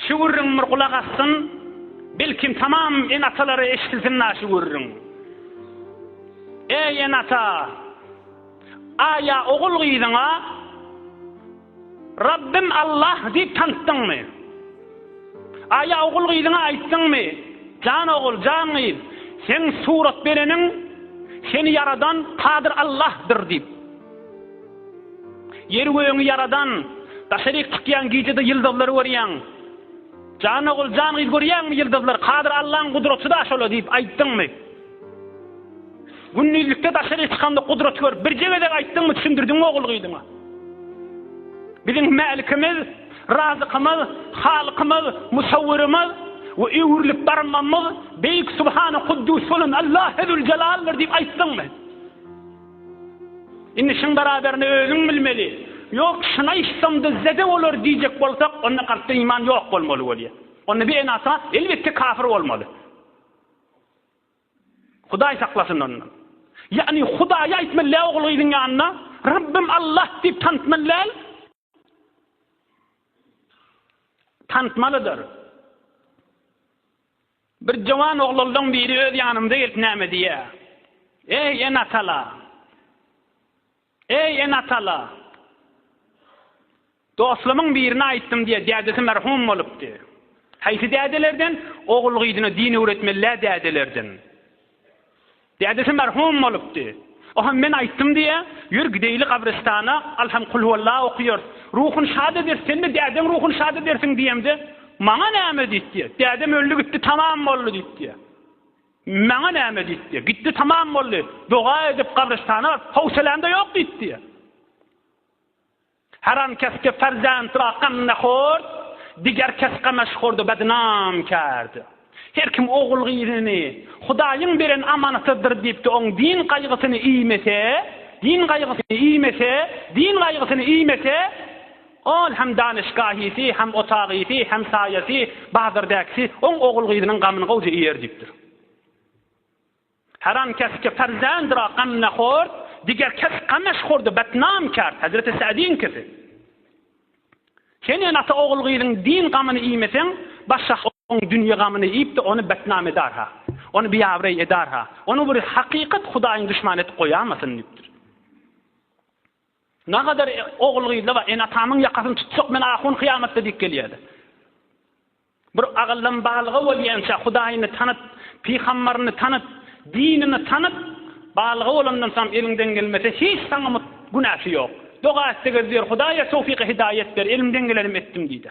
naşı gurrun murqulaq assın, belkim tamam en ataları eşkilsin naşı gurrun. Ey en ata, aya oğul gıydına, Rabbim Allah deyip tanıttın mı? Aya oğul gıydına ayttın mı? Can oğul, can gıyyd, sen surat berenin, seni yaradan Kadir Allah'dır deyip. Yer göğünü yaradan, taşerik çıkyan giycede yıldızları görüyen, can oğul, can gıyyd görüyen mi yıldızlar? Kadir Allah'ın kudreti da aşalı deyip ayttın mı? Günnüzlükte taşerik çıkanda kudreti gör, bir cevede ayttın mı, düşündürdün mü oğul gıydına? Bizim melikimiz, razıkımız, halıkımız, musavvirimiz ve üürlük darmamız Beyik Subhane Kuddus olun Allah'ı Celal'dır deyip ayttın mı? İnni şun beraberine özün bilmeli. Yok şuna işsamda zede olur diyecek bolsak onun karşıda iman yok olmalı oluyor. Onu bir enasa elbette kafir olmalı. Huday saklasın ondan. Yani Hudaya aytmalı oğluydun yanına Rabbim Allah deyip tanıtmalı. Tanıtmalıdır. Bir cavan oğlundan biri öz yanımda geltname diye. Ey en atala. Ey en atala. Dostlumun birine ayttım diye dədesi merhum olupdu. Haysi dәdelerden oğul gıydını dini öğretmeliler dәdelerden. Dədesi merhum olupdu. Ohan men ayttım diye yür gideyli kabristana alham kul huvallahu okuyor. Ruhun şad eder, sen de dədem ruhun şad edersin diyemde. Mana näme diýdi? Dədem öldü gitti tamam boldy diýdi. Mana näme diýdi? Gitti tamam boldy. Doga edip kabristana howsalamda yok diýdi. Haram keske farzand raqam nahor, diger keske meşhurdu bednam kerdi. Her kim oğul gıyrini, Hudaýyň beren amanatydyr diýipdi, oň din gaýgysyny iýmese, ol hem danışgahisi, hem otağisi, hem sayesi, bahadırdäksi, oň oğul gıyrynyň gamyny gowja ýerdikdir. Haram keske farzand raqam nahor, diger keske meşhurdu bednam kerdi. Hazreti Sa'diň kesi. Sen ata oğul gıyryň din gamyny iýmesen, başga on dünya gamyny iýip de onu betnam eder ha. Onu biýawry eder ha. Onu bir hakykat Hudaýyň düşman etip goýamasyn diýipdir. Ne kadar oğul gıyla var, en atamın yakasını tutsak men ahun kıyametde dik geliyedi. Bir ağıldan balığı olayansa, Hudaýyny tanıt, peygamberini tanıt, dinini tanıt, balığı olandan sam elinden gelmese hiç sana günahı yok. Doğa ettiğizdir, Hudaýa tawfiq hidayet ver, elimden gelenim ettim diýdi.